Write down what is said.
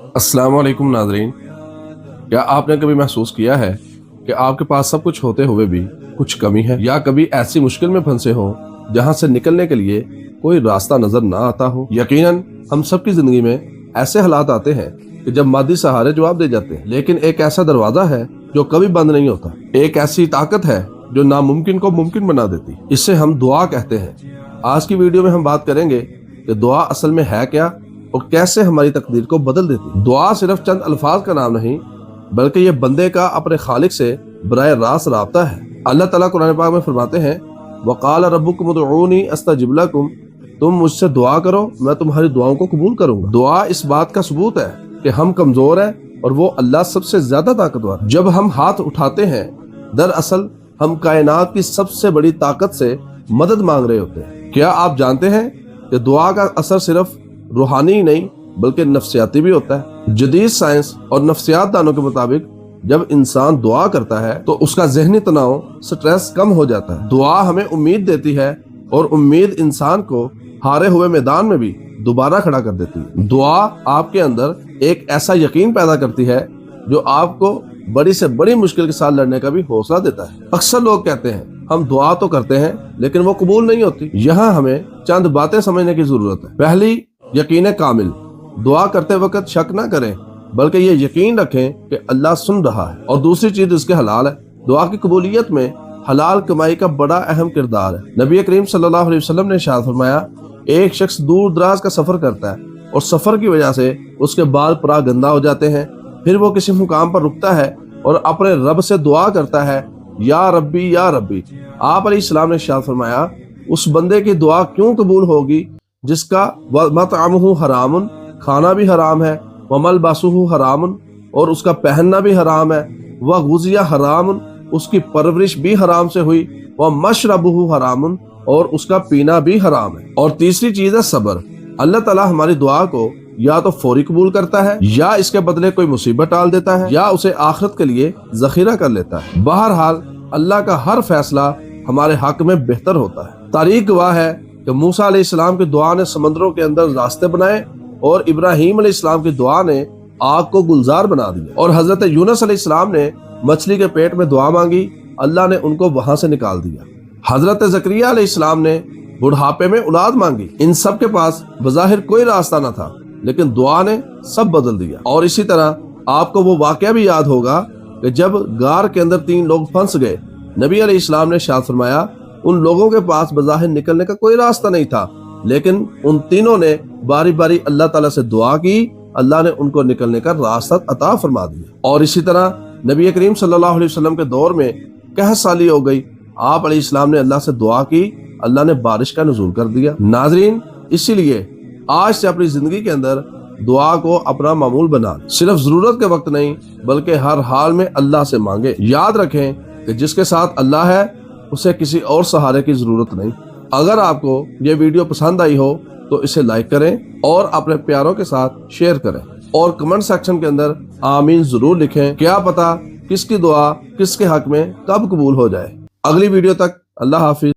अस्सलाम वालेकुम नाज़रीन। क्या आपने कभी महसूस किया है कि आपके पास सब कुछ होते हुए भी कुछ कमी है, या कभी ऐसी मुश्किल में फंसे हो जहां से निकलने के लिए कोई रास्ता नजर ना आता हो? यकीनन हम सब की जिंदगी में ऐसे हालात आते हैं कि जब मादी सहारे जवाब दे जाते हैं, लेकिन एक ऐसा दरवाजा है जो कभी बंद नहीं होता। एक ऐसी ताकत है जो नामुमकिन को मुमकिन बना देती। इससे हम दुआ कहते हैं। आज की वीडियो में हम बात करेंगे कि दुआ असल में है क्या और कैसे हमारी तकदीर को बदल देती। दुआ सिर्फ चंद अल्फाज का नाम नहीं, बल्कि ये बंदे का अपने खालिक से बराह रास्त राब्ता है। अल्लाह ताला कुरान पाक में फरमाते हैं, वक़ाल रब्बुकुम उदऊनी अस्तजिब लकुम, तुम मुझसे दुआ करो, मैं तुम्हारी दुआओं को कबूल करूंगा। दुआ इस बात का सबूत है कि हम कमजोर हैं और वो अल्लाह सबसे ज्यादा ताकतवर। जब हम हाथ उठाते हैं, दरअसल हम कायनात की सबसे बड़ी ताकत से मदद मांग रहे होते हैं। क्या आप जानते हैं कि दुआ का असर सिर्फ रूहानी ही नहीं बल्कि नफ्सियाती भी होता है। जदीद साइंस और नफ्सियात दानों के मुताबिक जब इंसान दुआ करता है तो उसका जहनी तनाव, स्ट्रेस कम हो जाता है। दुआ हमें उम्मीद देती है और उम्मीद इंसान को हारे हुए मैदान में भी दोबारा खड़ा कर देती है। दुआ आपके अंदर एक ऐसा यकीन पैदा करती है जो आपको बड़ी से बड़ी मुश्किल के साथ लड़ने का भी हौसला देता है। अक्सर लोग कहते हैं हम दुआ तो करते हैं लेकिन वो कबूल नहीं होती। यहाँ हमें चंद बातें समझने की जरूरत है। पहली, यकीन कामिल। दुआ करते वक्त शक ना करें बल्कि ये यकीन रखें कि अल्लाह सुन रहा है। और दूसरी चीज इसके हलाल है। दुआ की कबूलियत में हलाल कमाई का बड़ा अहम किरदार है। नबी करीम सल्लल्लाहु अलैहि वसल्लम ने इरशाद फरमाया, एक शख्स दूर दराज का सफर करता है और सफर की वजह से उसके बाल परा गंदा हो जाते हैं। फिर वो किसी मुकाम पर रुकता है और अपने रब से दुआ करता है, या रब्बी या रब्बी। आप अलैहिस्सलाम ने इरशाद फरमाया, उस बंदे की दुआ क्यों कबूल होगी जिसका मतअमुहु हरामुन, खाना भी हराम है, वमलबसुहु हरामुन, और उसका पहनना भी हराम है, व गुज़िया हरामुन, उसकी परवरिश भी हराम से हुई, व मशरबुहु हरामुन, और उसका पीना भी हराम है। और तीसरी चीज है सब्र। अल्लाह ताला हमारी दुआ को या तो फौरी कबूल करता है, या इसके बदले कोई मुसीबत टाल देता है, या उसे आखिरत के लिए जखीरा कर लेता है। बहरहाल अल्लाह का हर फैसला हमारे हक में बेहतर होता है। तारीख गवाह है कि मूसा अलैहिस्सलाम की दुआ ने समंदरों के अंदर रास्ते बनाए और इब्राहीम अलैहिस्सलाम की दुआ ने आग को गुलजार बना दिया। और हजरत यूनुस अलैहिस्सलाम ने मछली के पेट में दुआ मांगी, अल्लाह ने उनको वहां से निकाल दिया। हजरत ज़करिया अलैहिस्सलाम ने बुढ़ापे में औलाद मांगी। इन सब के पास बज़ाहिर कोई रास्ता न था, लेकिन दुआ ने सब बदल दिया। और इसी तरह आपको वो वाकया भी याद होगा कि जब गार के अंदर 3 लोग फंस गए, नबी अलैहिस्सलाम ने इरशाद फरमाया, उन लोगों के पास बज़ाहिर निकलने का कोई रास्ता नहीं था, लेकिन उन तीनों ने बारी बारी अल्लाह ताला से दुआ की, अल्लाह ने उनको निकलने का रास्ता अता फरमा दिया। और इसी तरह नबी करीम सल्लल्लाहु अलैहि वसल्लम के दौर में कहत साली हो गई, आप अलैहिस्सलाम ने अल्लाह से दुआ की, अल्लाह ने बारिश का नुज़ूल कर दिया। नाज़रीन, इसीलिए आज से अपनी जिंदगी के अंदर दुआ को अपना मामूल बना, सिर्फ जरूरत के वक्त नहीं बल्कि हर हाल में अल्लाह से मांगे। याद रखें कि जिसके साथ अल्लाह है उसे किसी और सहारे की जरूरत नहीं। अगर आपको ये वीडियो पसंद आई हो तो इसे लाइक करें और अपने प्यारों के साथ शेयर करें, और कमेंट सेक्शन के अंदर आमीन जरूर लिखें। क्या पता किसकी दुआ किसके हक में कब कबूल हो जाए। अगली वीडियो तक अल्लाह हाफिज।